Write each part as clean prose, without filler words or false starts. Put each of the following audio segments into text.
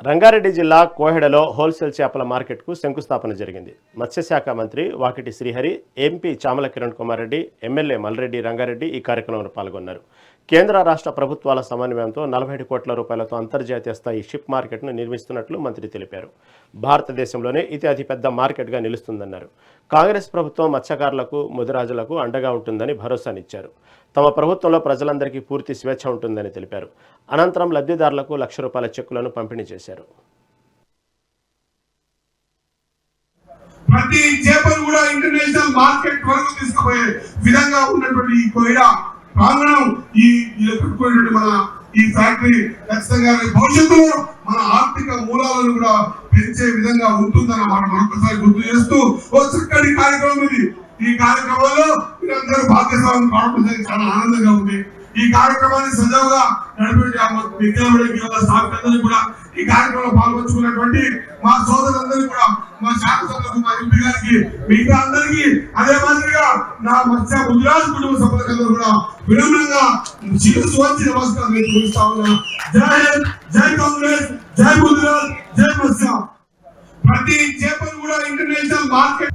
రంగారెడ్డి జిల్లా కోహెడలో హోల్సేల్ చేపల మార్కెట్కు శంకుస్థాపన జరిగింది. మత్స్యశాఖ మంత్రి వాకిటి శ్రీహరి, ఎంపీ చామల కిరణ్ కుమార్ రెడ్డి, ఎమ్మెల్యే మల్రెడ్డి రంగారెడ్డి ఈ కార్యక్రమంలో పాల్గొన్నారు. కేంద్ర రాష్ట్ర ప్రభుత్వాల సమన్వయంతో 47 కోట్ల రూపాయలతో అంతర్జాతీయ స్థాయి షిప్ మార్కెట్ను నిర్మిస్తున్నట్లు మంత్రి తెలిపారు. భారతదేశంలోనే ఇది అతిపెద్ద మార్కెట్గా నిలుస్తుందన్నారు. కాంగ్రెస్ ప్రభుత్వం మత్స్యకారులకు, ముదిరాజులకు అండగా ఉంటుందని భరోసానిచ్చారు. తమ ప్రభుత్వంలో ప్రజలందరికీ పూర్తి స్వేచ్ఛ ఉంటుందని తెలిపారు. అనంతరం లబ్ధిదారులకు ₹1,00,000 చెక్కులను పంపిణీ చేశారు. ప్రతి చేపలు కూడా ఇంటర్నేషనల్ మార్కెట్ వరకు తీసుకుపోయే విధంగా ఉన్నటువంటి ఈ కోయిడా ప్రాంగణం ఈ పెట్టుకునేటువంటి మన ఈ ఫ్యాక్టరీ ఖచ్చితంగా భవిష్యత్తులో మన ఆర్థిక మూలాలను కూడా పెంచే విధంగా ఉంటుందన్నమాట మరొకసారి గుర్తు చేస్తూ ఓ చక్కటి కార్యక్రమం ఇది. ఈ కార్యక్రమంలో మీరందరూ భాగ్యస్వామ్యం కావడం చాలా ఆనందంగా ఉంది. ఈ కార్యక్రమాన్ని సజావుగా నడిపేటువంటి కూడా ఈ కార్యక్రమంలో పాల్గొంచుకున్నటువంటి మా సోదరులందరికీ కూడా, మా శాసనసభ్యులకు, మా ఎంపీ గారికి, మిగతా అందరికీ, అదే మాదిరిగా నా మత్స్య ముదిరాజు కుటుంబ సభ్యులందరూ కూడా వినమ్రంగా శిరస్సు వంచి నమస్కారం చూపిస్తా ఉన్నా. జై హింద్, జై కాంగ్రెస్, జై ముదిరాజ్, జై మత్స్య. ప్రతి చేపలు కూడా ఇంటర్నేషనల్ మార్కెట్.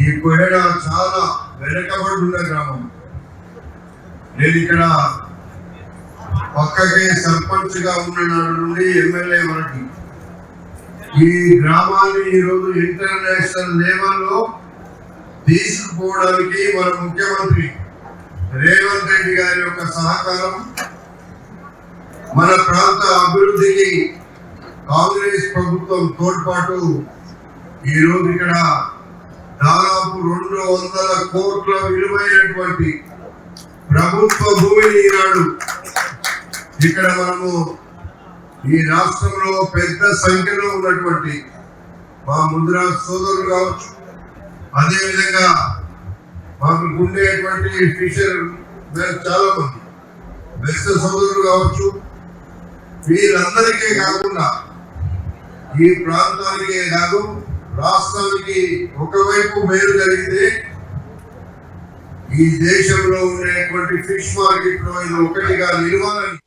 ఈ కోహెడ చాలా వెనకబడుతున్న గ్రామం. నేను ఇక్కడ పక్కకే సర్పంచ్ గా ఉన్న నాడు నుండి ఎమ్మెల్యే వరకు ఈ గ్రామాన్ని ఈరోజు ఇంటర్నేషనల్ లెవెల్లో తీసుకుపోవడానికి మన ముఖ్యమంత్రి రేవంత్ రెడ్డి గారి యొక్క సహకారం, మన ప్రాంత అభివృద్ధికి కాంగ్రెస్ ప్రభుత్వం తోడ్పాటు ఈరోజు ఇక్కడ దాదాపు 200 కోట్ల విలువైనటువంటి ప్రభుత్వ భూమిని ఈనాడు ఇక్కడ మనము ఈ రాష్ట్రంలో పెద్ద సంఖ్యలో ఉన్నటువంటి మా ముదిరాజ్ సోదరులు కావచ్చు, అదేవిధంగా మాకు ఉండేటువంటి ఫిషర్ చాలా మంది బెస్ట్ సోదరులు కావచ్చు, వీరందరికీ కాకుండా ఈ ప్రాంతానికే కాదు రాష్ట్రానికి ఒకవైపు మేలు జరిగితే ఈ దేశంలో ఉండేటువంటి ఫిష్ మార్కెట్ లో ఇది ఒకటిగా నిలవాలని